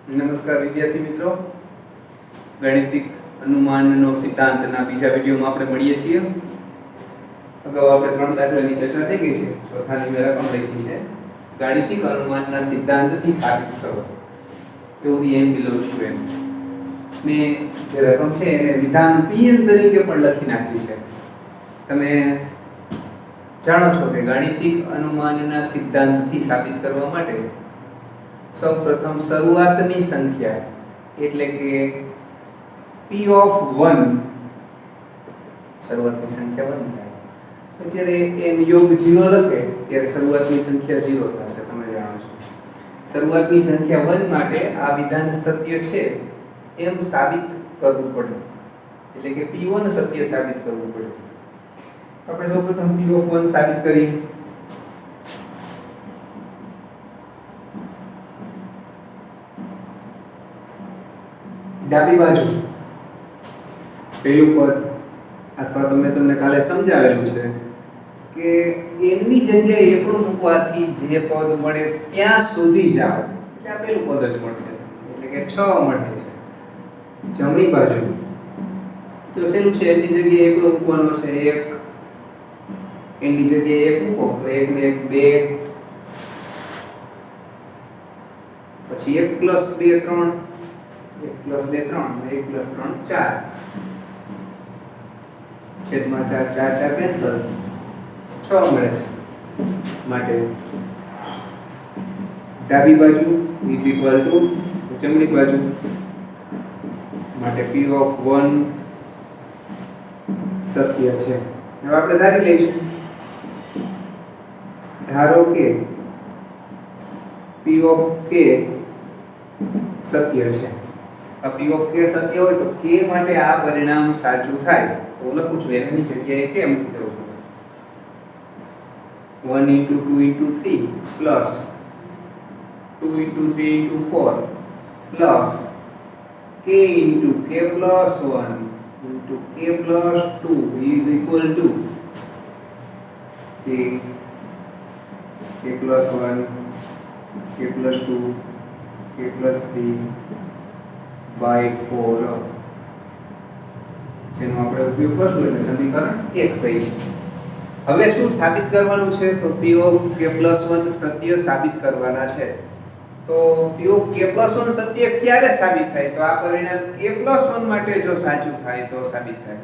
નમસ્કાર વિદ્યાર્થી મિત્રો, ગણિતિક અનુમાનનો સિદ્ધાંતના બીજા વિડિયોમાં આપણે મળીએ છીએ. અગાઉ આપણે 3 દાખલાની ચર્ચા થઈ ગઈ છે. ચોથાની મેં રકમ લખી છે, ગાણિતિક અનુમાનના સિદ્ધાંતથી સાબિત કરો. એવું એમ બિલો છું એમ મેં જે રકમ છે એને વિધાન Pn તરીકે પણ લખી નાખી છે. તમે જાણો છો કે ગાણિતિક અનુમાનના સિદ્ધાંતથી સાબિત કરવા માટે સૌપ્રથમ શરૂઆતની સંખ્યા એટલે કે p of 1 શરૂઆતની સંખ્યા 1 થાય. જ્યારે n યોગ 0 લખે ત્યારે શરૂઆતની સંખ્યા 0 થશે. તમે જાણો છો શરૂઆતની સંખ્યા 1 માટે આ વિધાન સત્ય છે એમ સાબિત કરવું પડે. એટલે કે p1 સત્ય સાબિત કરવું પડે. આપણે સૌપ્રથમ p of 1 સાબિત કરીએ. ડાબી બાજુ પહેલું પદ અથવા તો મેં તમને કાલે સમજાવેલું છે કે n ની જગ્યાએ એકડું મૂકવાથી જે પદ મળે ત્યાં સુધી જાઓ એટલે આ પહેલું પદ જ મળશે. એટલે કે 6 મળે છે. જમણી બાજુ તો શેનું છે, n ની જગ્યાએ એકડો મૂકવાનો છે 1, n ની જગ્યાએ 1 મૂકો તો 1 ને 1 2, પછી 1 + 2 3, 1 + 2 3, 1 + 3 4, છેદમાં 4 4 4 કેન્સલ, 6 મળે છે. માટે ડાબી બાજુ જમણી બાજુ માટે p of 1 સત્ય છે. હવે આપણે ધારી લઈશું, ધારો કે p of k સત્ય છે. આ p of k સત્ય હોય તો k માટે આ પરિણામ સાચું થાય તો લખું છું n ની જગ્યાએ k મૂકી દઉં છું. 1 * 2 * 3 plus 2 * 3 * 4 plus k * k + 1 * k + 2 is equal to k + 1 k + 2 k + 3 by 4 જેનો આપણે ઉપયોગ કરશું એટલે સમીકરણ 1 થઈ છે. હવે શું સાબિત કરવાનું છે તો p of k + 1 સત્ય સાબિત કરવાના છે. તો p of k + 1 સત્ય ક્યારે સાબિત થાય તો આ પરિણામ k + 1 માટે જો સાચું થાય તો સાબિત થાય.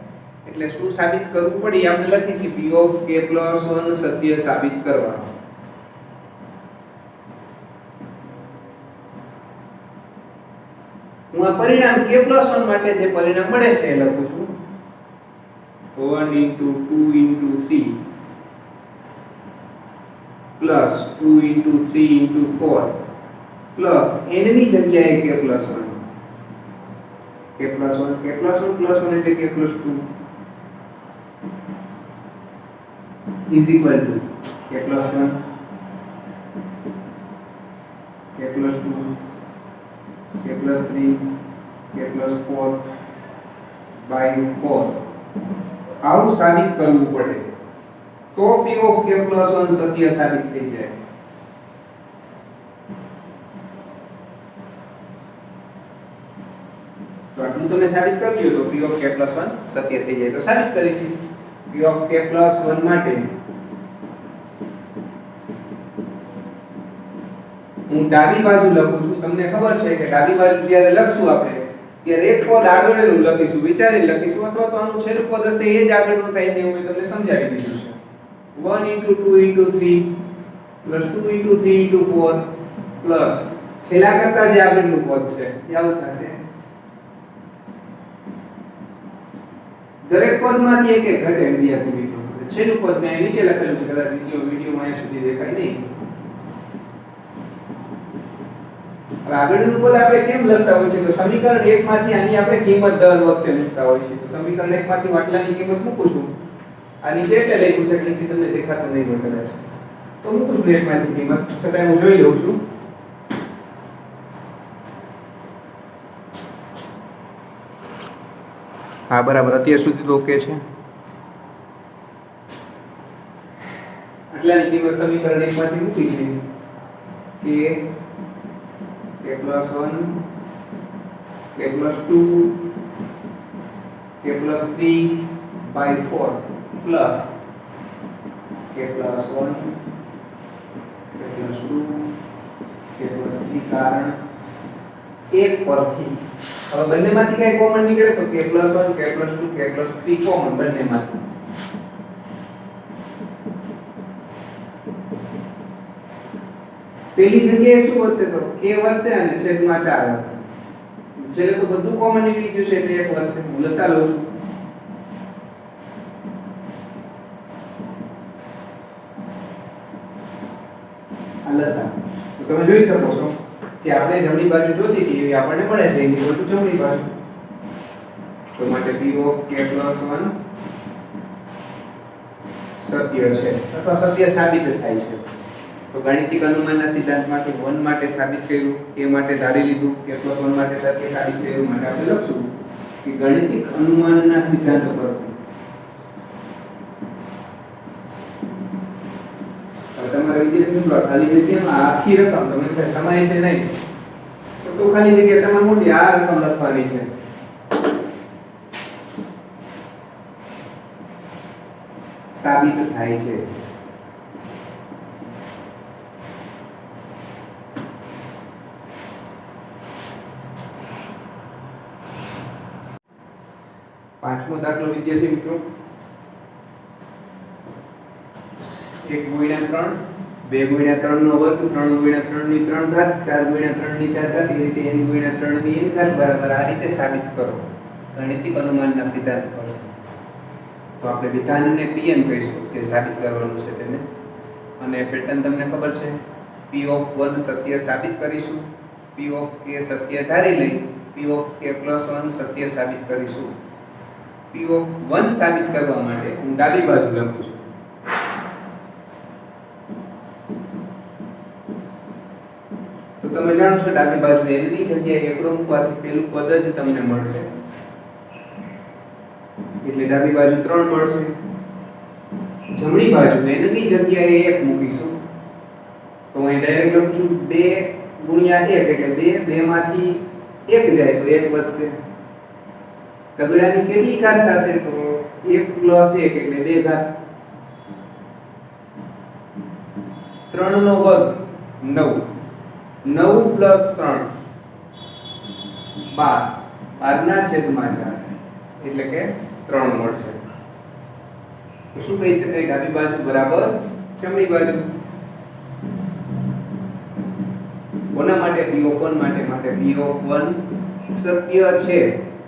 એટલે શું સાબિત કરવું પડે આપણે લખી છે p of k + 1 સત્ય સાબિત કરવા. હું આ પરિણામ k + 1 માટે જે પરિણામ મળે છે એ લખું છું 1 * 2 * 3 પ્લસ 2 * 3 * 4 પ્લસ n ની જગ્યાએ k + 1 k + 1 k + 1 + 1 એટલે k + 2 is equal to k + 1 k + 2 k + 3 k + 4 by 4 આવું સાબિત કરવું પડે તો p of k + 1 સત્ય સાબિત થઈ જાય. તો આટલું તમે સાબિત કરી લ્યો તો p of k + 1 સત્ય થઈ જાય. તો સાબિત કરીશું p of k + 1 માટે હું ડાબી બાજુ લખું છું. તમને ખબર છે કે ડાબી બાજુ જ્યારે લખશું આપણે ત્યારે એક પદ આગળનું લખીશું, વિચારીને લખીશું અથવા તો આનું છેલ્લું પદ હશે એ જ આગળનું થાય છે એવું મેં તમને સમજાવી દીધું છે. 1 * 2 * 3 પ્લસ 2 * 3 * 4 પ્લસ છેલ્લા કરતા જે આગળનું પદ છે એ આવું થશે. દરેક પદમાંથી એક એક ઘટે વિદ્યાર્થી મિત્રો. છેલ્લું પદ મેં નીચે લખેલું છે, કદાચ વિડિયોમાં અહીં સુધી દેખાય નહીં. હવે આગળનું પદ આપણે કેમ લખતા હોય છે તો સમીકરણ 1 માંથી આની આપણે કિંમત દર વખતે મૂકતા હોય છે. તો સમીકરણ 1 માંથી આટલાની કિંમત મૂકું છું. આ નીચે એટલે લખ્યું છે એટલે તમને દેખાતું નહીં હોય કદાચ. તો મૂકું છું 1 માંથી કિંમત, છતાં હું જોઈ લઉં છું. હા બરાબર, અત્યાર સુધી તો ઓકે છે. આટલાની કિંમત સમીકરણ 1 માંથી મૂકી છે કે k + 1 k plus 2 k plus 3 by 4 plus k plus 1 k plus 2 k plus 3 કારણ એક પરથી હવે બંનેમાંથી કઈ કોમન નીકળે તો k plus 1 k plus 2 k plus 3 common બંનેમાંથી પેલી જગ્યાએ શું વધશે તો k વધશે અને છેદમાં 4 વધશે છેલ્લે તો બધું કોમન નીકળી ગયું છે એટલે એક વધશે હું લસા લઉં છું આ લસા તો તમે જોઈ શકો છો જે આપણે જમણી બાજુ જોતી હતી એ આપણને મળે છે ઇક્વલ ટુ જમણી બાજુ તો માટે p of k plus 1 સત્ય છે અથવા સત્ય સાબિત થાય છે તો ગાણિતિક અનુમાનના સિદ્ધાંતમાંથી 1 માટે સાબિત કર્યું k માટે ધારી લીધું k plus 1 માટે સત્ય સાબિત કર્યું માટે આપણે લખશું કે ગાણિતિક અનુમાનના સિદ્ધાંત પરથી તમારે વિદ્યાર્થી મિત્રો ખાલી જગ્યામાં આખી રકમ તમને સમય છે નહીં તો ખાલી જગ્યા તમારે મોટી આ રકમ લખવાની છે સાબિત થાય છે પાંચમો દાખલો વિદ્યાર્થી મિત્રો 1 ગુણ્યા 3 2 ગુણ્યા 3 નો વર્ગ 3 ગુણ્યા 3 ની 3 ઘાત 4 ગુણ્યા 3 ની 4 ઘાત એ રીતે n ગુણ્યા 3 ની n ઘાત બરાબર આ રીતે સાબિત કરો ગાણિતિક અનુમાનના સિદ્ધાંત પર તો આપણે વિધાનને pn કહીશું જે સાબિત કરવાનું છે તેને અને પેટર્ન તમને ખબર છે p of 1 સત્ય સાબિત કરીશું p of k સત્ય ધારી લઈ p of k plus 1 સત્ય સાબિત કરીશું p of 1 સાબિત કરવા માટે હું ડાબી બાજુ લખું છું તો તમે જાણો છો ડાબી બાજુ n ની જગ્યાએ એકડો મૂકવાથી પેલું પદ જ તમને મળશે એટલે ડાબી બાજુ 3 મળશે જમણી બાજુ n ની જગ્યાએ 1 મૂકીશું તો અહીં ડાયરેક્ટ લખું છું 2 ગુણ્યા 1 એટલે 2 માંથી 1 જાય તો 1 વધશે તગડાની કેટલી ઘાત થશે તો 1 plus 1 એટલે 2 ઘાત 3 નો વર્ગ 9 9 plus 3 12 12 ના છેદમાં 4 એટલે કે 3 મળશે તો શું કહી શકાય ડાબી બાજુ બરાબર જમણી બાજુ કોના માટે p of 1 માટે p of 1 સત્ય છે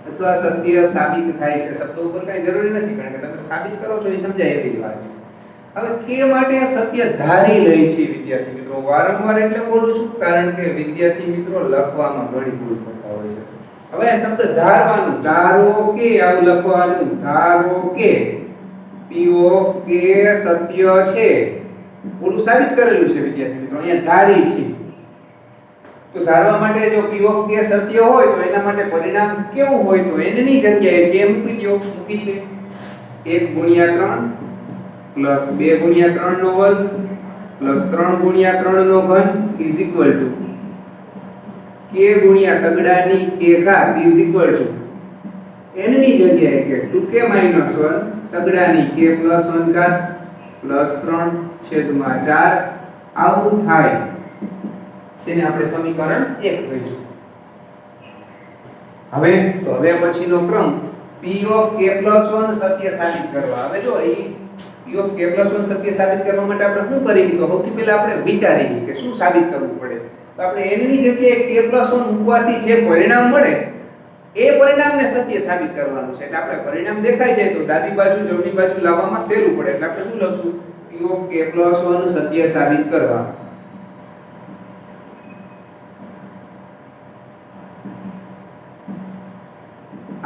અથવા સત્ય સાબિત થાય છે શબ્દો ઉપર કઈ જરૂરી નથી કારણ કે તમે સાબિત કરો છો એ સમજાય એવી વાત છે હવે k માટે સત્ય ધારી લઈ છે વિદ્યાર્થી મિત્રો વારંવાર એટલે બોલું છું કારણ કે વિદ્યાર્થી મિત્રો લખવામાં ઘણી ભૂલ કરતા હોય છે હવે આ શબ્દ ધારવાનું ધારો કે આવું લખવાનું ધારો કે p of k સત્ય છે ઓલું સાબિત કરેલું છે વિદ્યાર્થી મિત્રો અહીંયા ધારી છે તો ધારવા માટે જો p of k સત્ય હોય તો એના માટે પરિણામ કેવું હોય તો n ની જગ્યાએ k મૂકી દો મૂકી છે 1 ગુણ્યા 3 પ્લસ 2 ગુણ્યા 3 નો વર્ગ પ્લસ 3 ગુણ્યા 3 નો ઘન ઇઝ ઇક્વલ ટુ k ગુણ્યા તગડાની k ઘાત ઇઝ ઇક્વલ ટુ n ની જગ્યાએ કે 2k - 1 તગડાની k + 1 ઘાત પ્લસ 3 છેદમાં 4 આવું થાય જેને આપણે સમીકરણ 1 કહીશું હવે પછીનો ક્રમ p of k + 1 સત્ય સાબિત કરવા હવે જો p of k + 1 સત્ય સાબિત કરવા માટે આપણે શું કરીએ તો સૌથી પહેલા આપણે વિચારીએ કે શું સાબિત કરવું પડે તો આપણે n ની જગ્યાએ k + 1 મૂકવાથી જે પરિણામ મળે એ પરિણામને સત્ય સાબિત કરવાનું છે એટલે આપણે પરિણામ દેખાઈ જાય તો ડાબી બાજુ જમણી બાજુ લાવવામાં સહેલું પડે એટલે આપણે શું લખશું p of k + 1 સત્ય સાબિત કરવા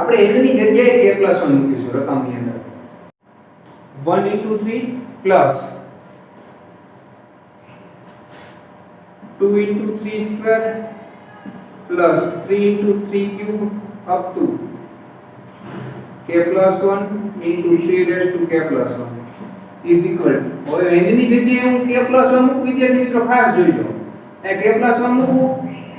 આપણે n ની જગ્યાએ k + 1 મૂકીશું રકમની અંદર 1 * 3 plus 2 * 3 square plus 3 * 3 cube up to k + 1 * 3 k + 1 is equal to હવે n ની જગ્યાએ હું k + 1 મૂકું વિદ્યાર્થી મિત્રો ખાસ જોઈ લો એ k + 1 મૂકું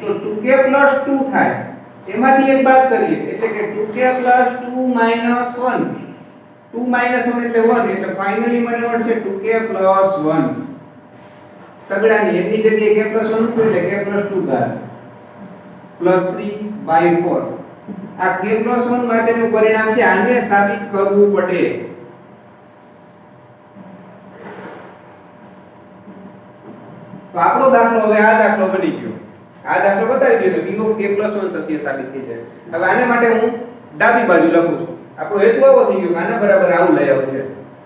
તો 2k + 2 થાય એમાંથી એક બાદ કરીએ એટલે કે 2k + 2 - 1 2 - 1 એટલે 1 એટલે ફાઇનલી મને મળશે 2k + 1 તગડાની એની જગ્યાએ k + 1 મૂકો એટલે k + 2 ઘાત +3/4 આ k + 1 માટેનું પરિણામ છે આને સાબિત કરવું પડે તો આપણો દાખલો હવે આ દાખલો બની ગયો આ દાખલો બતાવી દો એટલે b k + 1 સત્ય સાબિત થઈ જાય હવે આને માટે હું ડાબી બાજુ લખું છું આપણો હેતુ આવો થઈ ગયો કે આના બરાબર આવું લઈ આવું છે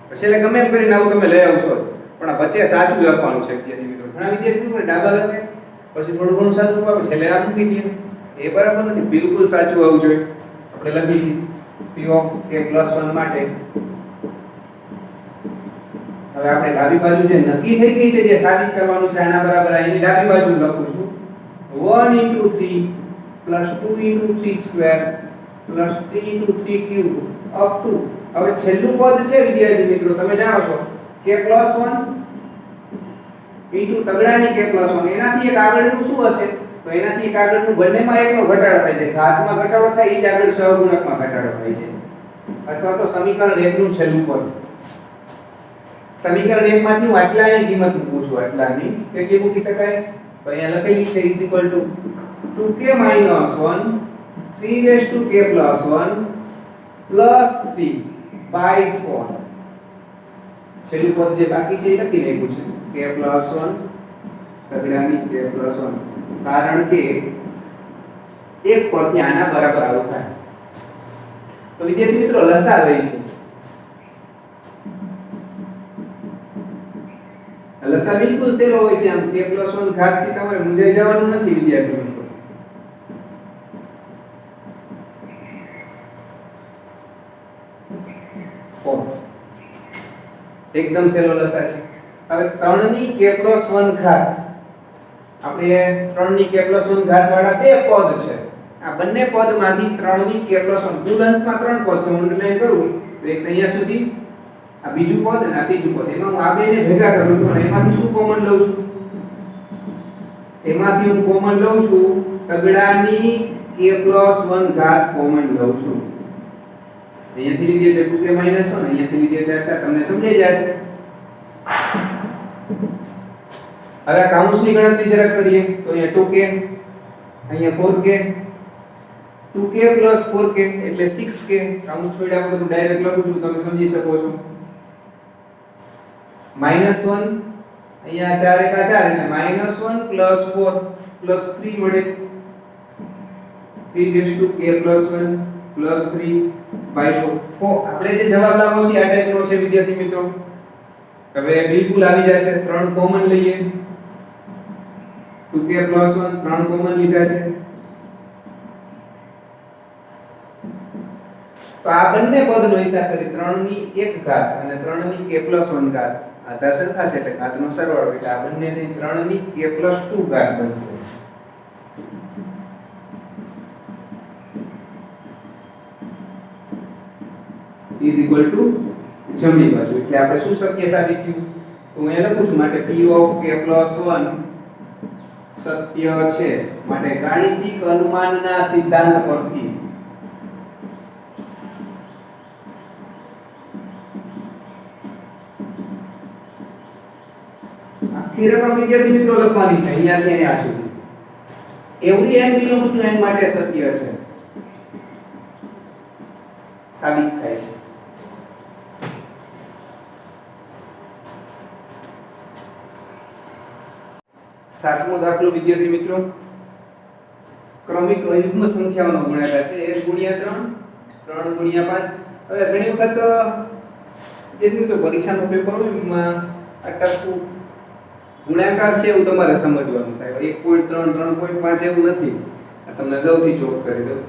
પછી એટલે ગમે એમ કરીને આવું તમે લઈ આવશો પણ આ વચ્ચે સાચું લખવાનું છે વિદ્યાર્થી મિત્રો ઘણા વિદ્યાર્થીઓ કરે ડાબા લખે પછી થોડું ઘણું સાચું આપે છેલ્લે આ મૂકી દે એ બરાબર નથી બિલકુલ સાચું આવવું જોઈએ આપણે લખીશું p k + 1 માટે હવે આપણે ડાબી બાજુ જે નક્કી થઈ ગઈ છે જે સાબિત કરવાનું છે આના બરાબર આની ડાબી બાજુ લખું છું 1 * 3 + 2 * 3² + 3 * 3³ અપ ટુ હવે છેલ્લું પદ છે વિદ્યાર્થી મિત્રો તમે જાણો છો k + 1 * તગડાની k + 1 એનાથી એક આગળનું શું હશે તો એનાથી એક આગળનું બંનેમાં એકનો ઘટાડો થાય છે ઘાતમાં ઘટાડો થાય એ જ આગળ સહગુણકમાં ઘટાડો થાય છે અથવા તો સમીકરણ 1 નું છેલ્લું પદ સમીકરણ 1 માંથી હું આટલાની કિંમત મૂકું છું આટલાની કેટલી મૂકી શકાય તો અહીંયા લખેલી છે = 2k - 1 3k + 1 + 3/4 છેલ્લું પદ જે બાકી છે એ લખી નાખ્યું છે k + 1 તગડાની k + 1 કારણ કે એક પરથી આના બરાબર આવું થાય તો વિદ્યાર્થી મિત્રો લસા લઈ છે લસા બિલકુલ સહેલો હોય છે આમ k + 1 ઘાત થી તમારે મૂંઝાઈ જવાનું નથી વિદ્યાર્થી મિત્રો એકદમ સહેલો લસા છે હવે 3 ની k + 1 ઘાત આપણે 3 ની k + 1 ઘાત વાળા બે પદ છે આ બંને પદમાંથી 3 ની k + 1 કુલ અંશમાં 3 પદ છે હું અંડરલાઈન કરું તો એક અહીંયા સુધી આ બીજું પદ અને આ ત્રીજું પદ એમાં હું આ બેને ભેગા કરું છું અને એમાંથી શું કોમન લઉં છું એમાંથી હું કોમન લઉં છું તગડાની k + 1 ઘાત કોમન લઉં છું અહીંયાથી લીધી એટલે 2k - 1 અહીંયાથી લીધી એટલે તમને સમજાઈ જશે હવે આ કાઉન્સની ગણતરી જરાક કરીએ તો અહીંયા 2k અહીંયા 4k 2k + 4k એટલે 6k કાઉન્સ છોડ્યા વગર હું ડાયરેક્ટ લખું છું તમે સમજી શકો છો -1 અહીંયા 4 * 4 એટલે -1 + 4 + 3 મળે 3k + 1 + 3/4 આપણે જે જવાબ લાવો છે આ ટાઈપનો છે વિદ્યાર્થી મિત્રો હવે બિલકુલ આવી જશે 3 કોમન લઈએ 2k + 1 3 કોમન લીધા છે તો આ બંને પદનો હિસાબ કરી 3 ની 1 ઘાત અને 3 ની k + 1 ઘાત આધાર સરખા છે એટલે ઘાતનો સરવાળો એટલે આ બંને થઈ 3 ની k + 2 ઘાત બનશે = જમણી બાજુ એટલે આપણે શું સત્ય સાબિત થયું તો હું અહીંયા લખું છું માટે p + 1 સત્ય છે માટે ગાણિતિક અનુમાનના સિદ્ધાંત પરથી આખી રકમ વિદ્યાર્થી મિત્રો લખવાની છે અહીંયાથી અહીંયા સુધી every n belongs to n માટે સત્ય છે સાબિત થાય છે સાતમો દાખલો વિદ્યાર્થી મિત્રો ક્રમિક અયુગ્મ સંખ્યાઓનો ગુણાકાર છે 1 * 3 3 * 5 હવે ઘણી વખત વિદ્યાર્થી મિત્રો પરીક્ષાનો પેપર હોય એમાં અટકવું ગુણાકાર છે એવું તમારે સમજવાનું થાય 1.3 3.5 એવું નથી આ તમને અગાઉથી ચોક કરી દઉં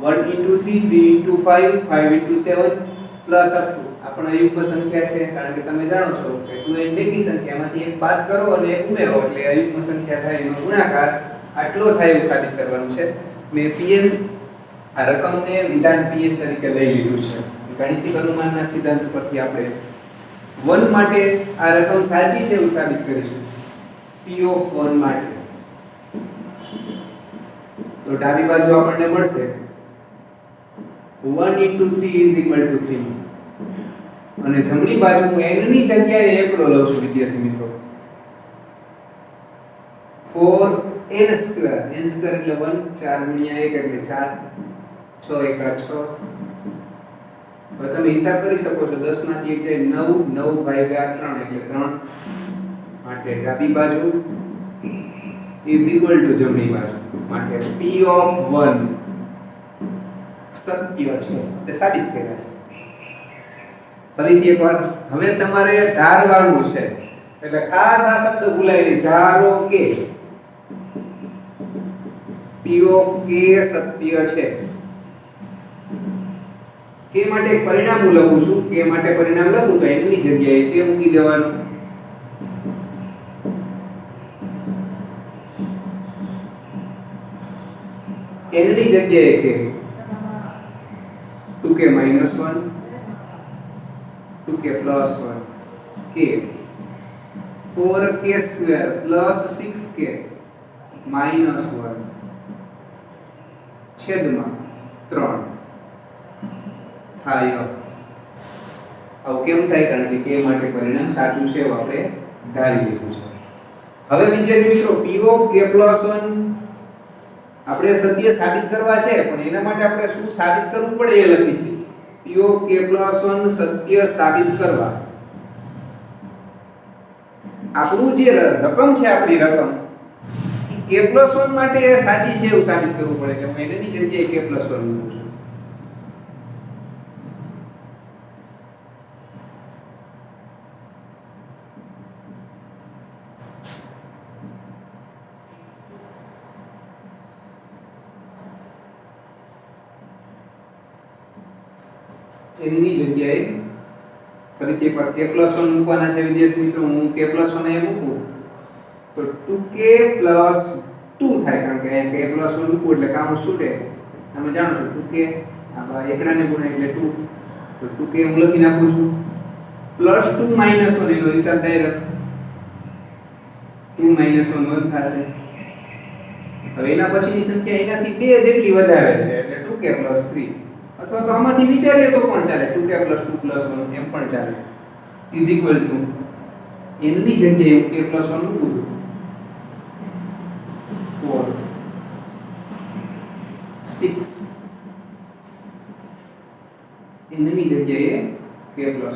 1 * 3 3 * 5 5 * 7 પ્લસ અપ ટુ આપણે અયુગ્મ સંખ્યા છે કારણ કે તમે જાણો છો કે 2n બેકી સંખ્યામાંથી એક બાદ કરો અને એક ઉમેરો એટલે અયુગ્મ સંખ્યા થાય એનો ગુણાકાર આટલો થાય એવું સાબિત કરવાનું છે મેં pn આ રકમને વિધાન pn તરીકે લઈ લીધું છે ગાણિતિક અનુમાનના સિદ્ધાંત પરથી આપણે 1 માટે આ રકમ સાચી છે એવું સાબિત કરીશું p of 1 માટે તો ડાબી બાજુ આપણને મળશે 1 * 3 = 3 અને જમણી બાજુ હું n ની જગ્યાએ એકલો લઉં છું વિદ્યાર્થી મિત્રો 4n² n² એટલે 1 4 * 1 એટલે 4 6 * 1 6 હવે તમે હિસાબ કરી શકો છો 10 માંથી 1 જાય 9 9 / 3 એટલે 3 માટે ડાબી બાજુ = જમણી બાજુ માટે p(1) સત્ય છે તે સાબિત કર્યા છે ફરીથી એકવાર હવે તમારે ધારવાનું છે એટલે ખાસ આ શબ્દ ભૂલાય નહીં ધારો કે p(k) સત્ય છે કે માટે એક પરિણામ હું લખું છું કે માટે પરિણામ લખું તો એની જગ્યાએ તે મૂકી દેવાનું એની જગ્યાએ કે 2k - 1 2k + 1 k 4k² + 6k - 1 છેદમાં 3 થાય આવું કેમ થાય કારણ કે k માટે પરિણામ સાચું છે એવું આપણે ધારી લીધું છે હવે વિદ્યાર્થી મિત્રો p(k + 1) આપણે સત્ય સાબિત કરવા છે પણ એના માટે આપણે શું સાબિત કરવું પડે એ લખી છે p(k + 1) સત્ય સાબિત કરવા આપણું જે રકમ છે આપણી રકમ k + 1 માટે સાચી છે એવું સાબિત કરવું પડે એટલે હું એની જગ્યાએ k + 1 મૂકું છું એની જગ્યાએ ફરીથી એકવાર k + 1 મૂકવાના છે વિદ્યાર્થી મિત્રો હું k + 1 અહીં મૂકું તો 2k + 2 થાય કારણ કે k + 1 મૂકું એટલે કાઉન્સ છૂટે તમે જાણો છો 2k આ એકડાને ગુણે એટલે 2 તો 2k હું લખી નાખું છું +2 - 1 એનો હિસાબ ડાયરેક્ટ 2 - 1 1 થશે હવે એના પછીની સંખ્યા એનાથી 2 જેટલી વધારે છે એટલે 2k + 3 અથવા તો આમાંથી વિચારીએ તો પણ ચાલે 2k + 2 + 1 એમ પણ ચાલે = એની જગ્યાએ k + 1 મૂકું 4 6 એની જગ્યાએ k + 1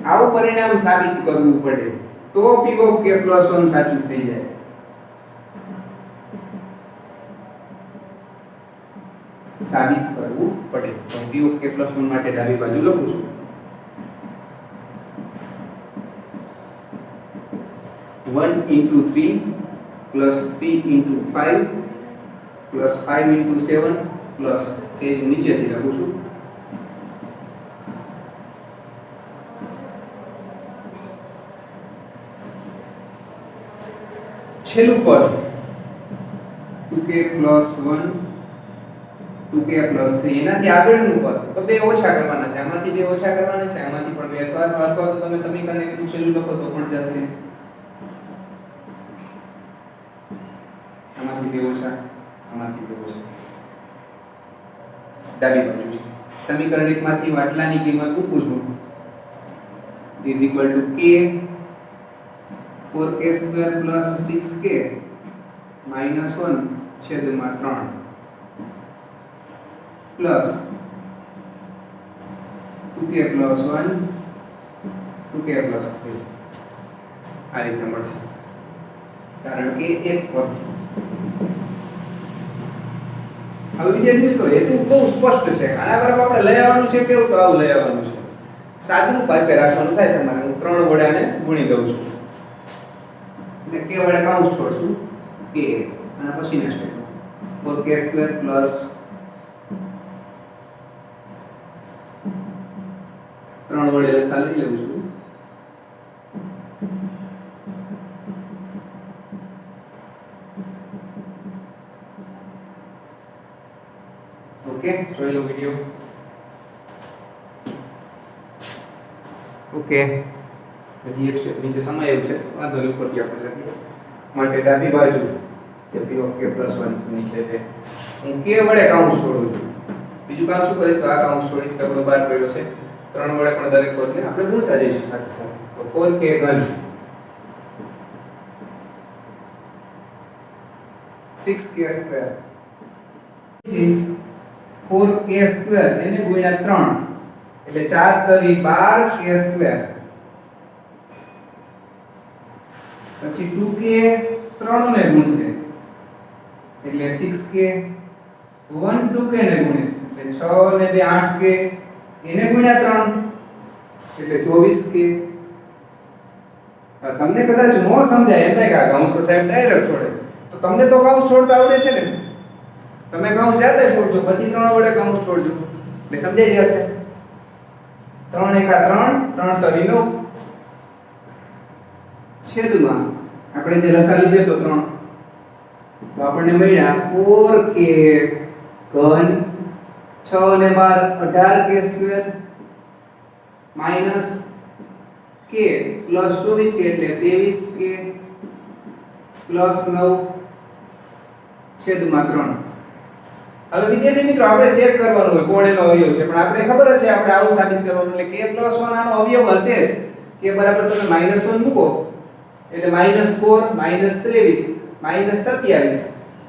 આવું પરિણામ સાબિત કરવું પડે તો p(k + 1) સાચું થઈ જાય સાબિત કરવું પડે તો p(k + 1) માટે ડાબી બાજુ લખું છું 1 * 3 + 3 * 5 + 5 * 7 પ્લસ સેજ નીચેથી લખું છું છેલ્લું પદ 2k + 1 2k + 3 એનાથી આગળનું પદ તો બે ઓછા કરવાના છે આમાંથી બે ઓછા કરવાના છે આમાંથી પણ બે અથવા તો તમે સમીકરણ એટલું છેલ્લું લખો તો પણ ચાલશે આમાંથી બે ઓછા આમાંથી બે ઓછા ડાબી બાજુ છે સમીકરણ એકમાંથી આટલાની કિંમત મૂકું છું = k 4k² + 6k - 1 છેદમાં 3 પ્લસ 2k + 1 2k + 3 આ રીતે મળશે કારણ કે એક પદ હવે વિદ્યાર્થી મિત્રો હેતુ બહુ સ્પષ્ટ છે આના બરાબર આપણે લઈ આવવાનું છે કેવું તો આવું લઈ આવવાનું છે સાદું ભાગ્ય રાખવાનું થાય તમારે હું 3 વડે આને ગુણી દઉં છું એટલે k વડે કાઉન્સ છોડશું k અને પછીના સ્ટેપમાં 4k² + 3 વડે લસા લઈ લઉં છું ઓકે જોઈ લો વિડિયો ઓકે હજી એક સ્ટેપ નીચે સમાયેલું છે વાંધો નહીં ઉપરથી આપણે લખીએ માટે ડાબી બાજુ જે p ઓફ k + 1 ની છે તે હું k વડે કાઉન્સ છોડું છું બીજું કામ શું કરીશ તો આ કાઉન્સ છોડીશ તકડો બહાર પડ્યો છે 3 વડે પણ દરેક પદને આપણે ગુણતા જઈશું સાથે સાથે તો 4k ઘન 6k સ્ક્વેર 4k સ્ક્વેર એને ગુણ્યા 3 એટલે 4 તરી 12k સ્ક્વેર પછી 2k 3 ને ગુણશે એટલે 6k 1 2k ને ગુણે એટલે 6 ને 2 8k એને ગુણ્યા 3 એટલે 24k તમને કદાચ નો સમજાય એમ થાય કે આ કૌંસ તો સાહેબ ડાયરેક્ટ છોડે તો તમને તો કૌંસ છોડતા આવડે છે ને તમે કૌંસ જાતે છોડજો પછી 3 વડે કૌંસ છોડજો એટલે સમજાઈ જશે 3 * 3 3 તરી 9 છેદમાં આપણે જે લસા લીધો તો 3 તો આપણને મળ્યા 4k ઘન 6 ને 12 18k square minus k plus 24k એટલે 23k પ્લસ 9 છેદમાં 3 હવે વિદ્યાર્થી મિત્રો આપણે ચેક કરવાનું હોય કોણ એનો અવયવ છે પણ આપણે ખબર જ છે આપણે આવું સાબિત કરવાનું એટલે k + 1 આનો અવયવ હશે જ k બરાબર તમે -1 મૂકો એટલે -4 -23 -27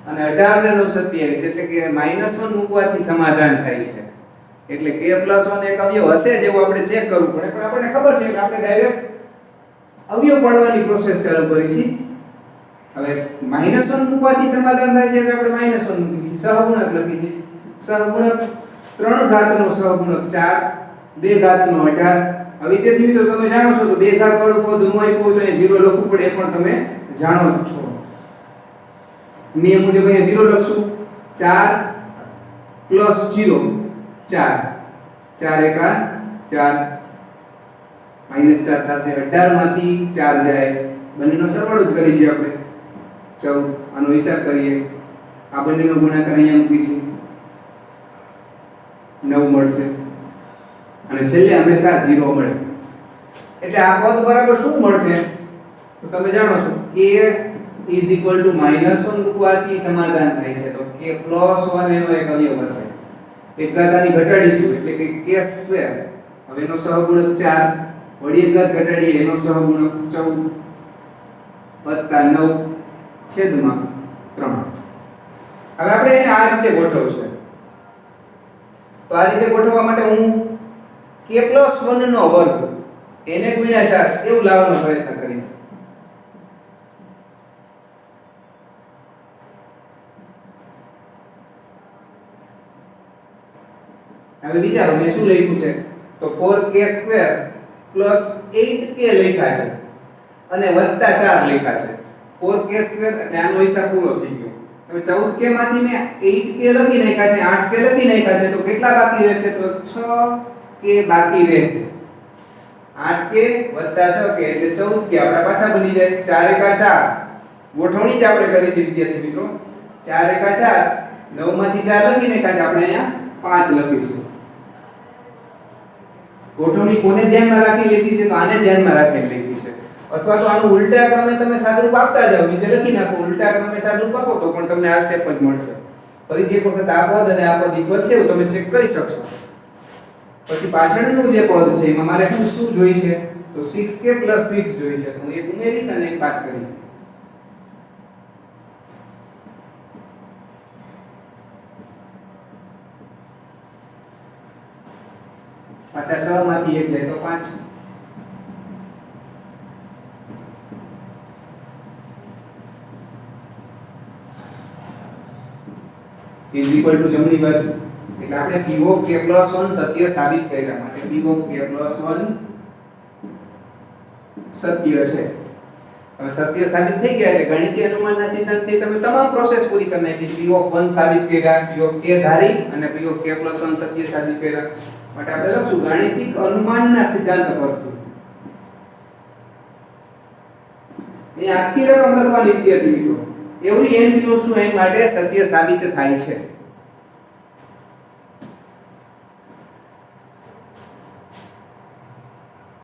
અને 18 ને 9 27 એટલે કે -1 મૂકવાથી સમાધાન થાય છે એટલે k + 1 એક અવયવ હશે જેવું આપણે ચેક કરવું પડે પણ આપણને ખબર છે કે આપણે ડાયરેક્ટ અવયવ પાડવાની પ્રોસેસ ચાલુ કરી છે હવે -1 મૂકવાથી સમાધાન થાય છે એટલે આપણે -1 મૂકીશું સહગુણક લખીશું સહગુણક 3 ઘાતનો સહગુણક 4 2 ઘાતનો 18 હવે વિદ્યાર્થી મિત્રો તમે જાણો છો તો 2 ઘાત વાળું પદ ન આપ્યું હોય તો એને 0 લખવું પડે એ પણ તમે જાણો જ છો નિયમ મુજબ અહીંયા 0 લખશું 4 + 0 4 4 * 4 -4 થશે 18 માંથી 4 જાય બંનેનો સરવાળો જ કરી છે આપણે 14 આનો હિસાબ કરીએ આ બંનેનો ગુણાકાર અહીંયા મૂકીશું 9 મળશે અને છેલ્લે હંમેશા 0 મળે એટલે આ પદ બરાબર શું મળશે તો તમે જાણો છો k = -1 મૂકવાથી સમાધાન થાય છે તો k + 1 એનો એક અવયવ હશે એક ઘાતાની ઘટાડીશું એટલે કે k સ્ક્વેર હવે એનો સહગુણક 4 વળી એક ઘાત ઘટાડીએ એનો સહગુણક 14 + 9 છેદમાં 3 હવે આપણે એને આ રીતે ગોઠવશું તો આ રીતે ગોઠવવા માટે હું k + 1 નો વર્ગ એને ગુણ્યા 4 એવું લાવવાનો પ્રયત્ન કરીશ હવે વિચારો મેં શું લખ્યું છે તો 4k² + 8k લખ્યા છે અને વત્તા 4 લખ્યા છે 4k² એટલે આનો હિસાબ પૂરો થઈ ગયો હવે 14k માંથી મેં 8k લખી નાખ્યા છે 8k લખી નાખ્યા છે તો કેટલા બાકી રહેશે તો 6k બાકી રહેશે 8k વત્તા 6k એટલે 14k આપડા પાછા બની જાય 4 * 4 ગોઠવણી જ આપણે કરી છે વિદ્યાર્થી મિત્રો 4 * 4 9 માંથી 4 લખી નાખ્યા છે આપણે અહીંયા 5 લખીશું ગોઠવણી કોને ધ્યાનમાં રાખી લીધી છે તો આને ધ્યાનમાં રાખીને લીધી છે અથવા તો આનું ઉલટા ક્રમે તમે સાદુરૂપ આપતા જાઓ નીચે લખી નાખો ઉલટા ક્રમે સાદુરૂપ આપો તો પણ તમને આ સ્ટેપ જ મળશે ફરીથી એક વખત આ પદ અને આ પદ ઇક્વલ છે એવું તમે ચેક કરી શકશો પછી પાછળનું જે પદ છે એમાં મારે શું જોઈ છે તો 6k + 6 જોઈ છે તો હું એક ઉમેરીશ અને એક બાદ કરીશ પાછા 6 માંથી 1 જાય તો 5 = જમણી બાજુ એટલે આપણે p ઓફ k + 1 સત્ય સાબિત કર્યા માટે p ઓફ k + 1 સત્ય છે હવે સત્ય સાબિત થઈ ગયા એટલે ગણિતીય અનુમાનના સિદ્ધાંતથી તમે તમામ પ્રોસેસ પૂરી કરી નાખી p ઓફ 1 સાબિત કર્યા p ઓફ k ધારી અને p ઓફ k + 1 સત્ય સાબિત કર્યા માટે આપણે લખશું ગાણિતિક અનુમાનના સિદ્ધાંત પરથી એ આખી રકમ લખવાની વિદ્યાર્થી મિત્રો every n belongs to n માટે સત્ય સાબિત થાય છે